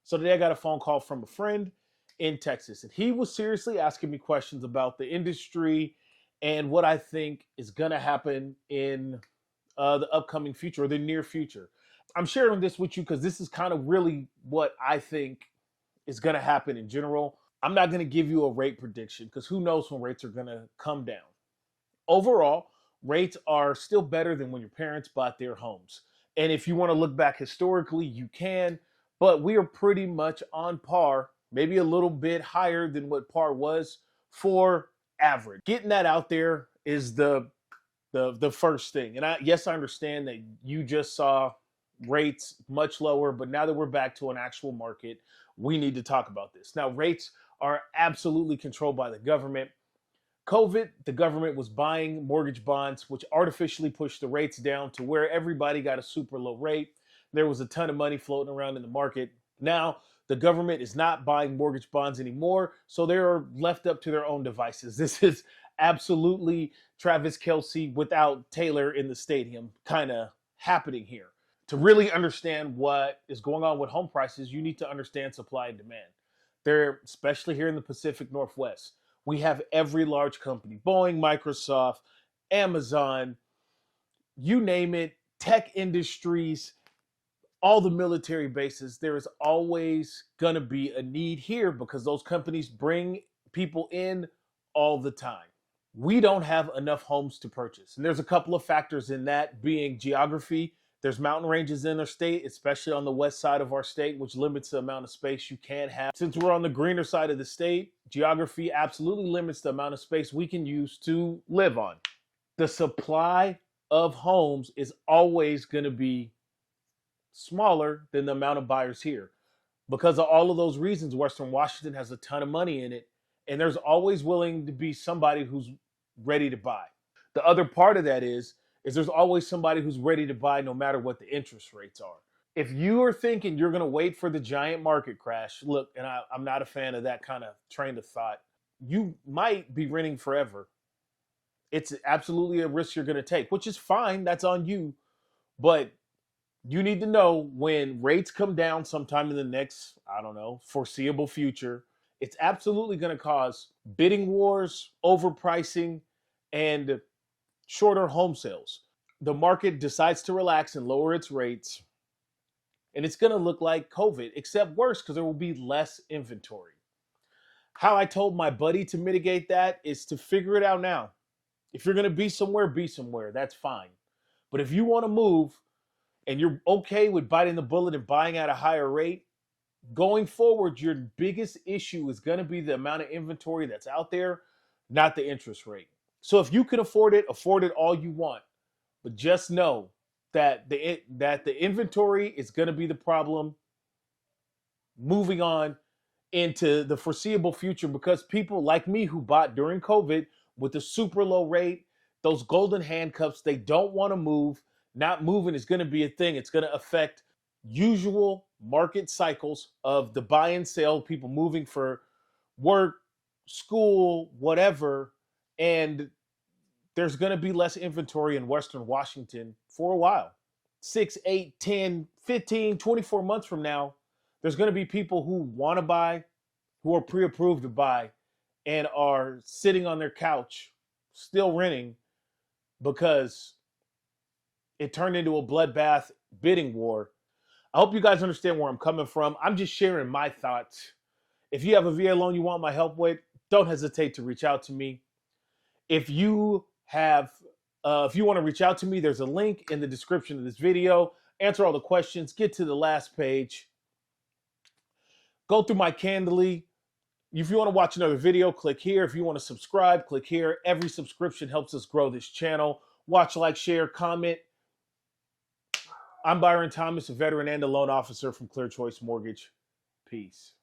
So today I got a phone call from a friend in Texas, and he was seriously asking me questions about the industry and what I think is going to happen in the upcoming future or the near future. I'm sharing this with you because this is kind of really what I think is going to happen in general. I'm not going to give you a rate prediction because who knows when rates are going to come down. Overall, rates are still better than when your parents bought their homes. And if you want to look back historically, you can, but we are pretty much on par, maybe a little bit higher than what par was for average. Getting that out there is the first thing. And I understand that you just saw rates much lower, but now that we're back to an actual market, we need to talk about this. Now, rates are absolutely controlled by the government. COVID, the government was buying mortgage bonds, which artificially pushed the rates down to where everybody got a super low rate. There was a ton of money floating around in the market. Now, the government is not buying mortgage bonds anymore, so they're left up to their own devices. This is absolutely Travis Kelce without Taylor in the stadium kind of happening here. To really understand what is going on with home prices, you need to understand supply and demand. They're, especially here in the Pacific Northwest, we have every large company, Boeing, Microsoft, Amazon, you name it, tech industries, all the military bases. There is always going to be a need here because those companies bring people in all the time. We don't have enough homes to purchase. And there's a couple of factors in that, being geography. There's mountain ranges in our state, especially on the west side of our state, which limits the amount of space you can have. Since we're on the greener side of the state, geography absolutely limits the amount of space we can use to live on. The supply of homes is always going to be smaller than the amount of buyers here. Because of all of those reasons, Western Washington has a ton of money in it, and there's always willing to be somebody who's ready to buy. The other part of that is there's always somebody who's ready to buy no matter what the interest rates are. If you are thinking you're going to wait for the giant market crash, look, and I'm not a fan of that kind of train of thought, you might be renting forever. It's absolutely a risk you're going to take, which is fine. That's on you. But you need to know when rates come down sometime in the next, foreseeable future, it's absolutely going to cause bidding wars, overpricing, and shorter home sales. The market decides to relax and lower its rates, and it's going to look like COVID, except worse because there will be less inventory. How I told my buddy to mitigate that is to figure it out now. If you're going to be somewhere. That's fine. But if you want to move and you're okay with biting the bullet and buying at a higher rate, going forward, your biggest issue is going to be the amount of inventory that's out there, not the interest rate. So if you can afford it all you want. But just know that the inventory is going to be the problem moving on into the foreseeable future, because people like me who bought during COVID with a super low rate, those golden handcuffs, they don't want to move. Not moving is going to be a thing. It's going to affect usual market cycles of the buy and sell, people moving for work, school, whatever. And there's going to be less inventory in Western Washington for a while. 6, 8, 10, 15, 24 months from now, there's going to be people who want to buy, who are pre-approved to buy, and are sitting on their couch still renting because it turned into a bloodbath bidding war. I hope you guys understand where I'm coming from. I'm just sharing my thoughts. If you have a VA loan you want my help with, don't hesitate to reach out to me. If you want to reach out to me, there's a link in the description of this video. Answer all the questions. Get to the last page. Go through my Candly. If you want to watch another video, click here. If you want to subscribe, click here. Every subscription helps us grow this channel. Watch, like, share, comment. I'm Byron Thomas, a veteran and a loan officer from Clear Choice Mortgage. Peace.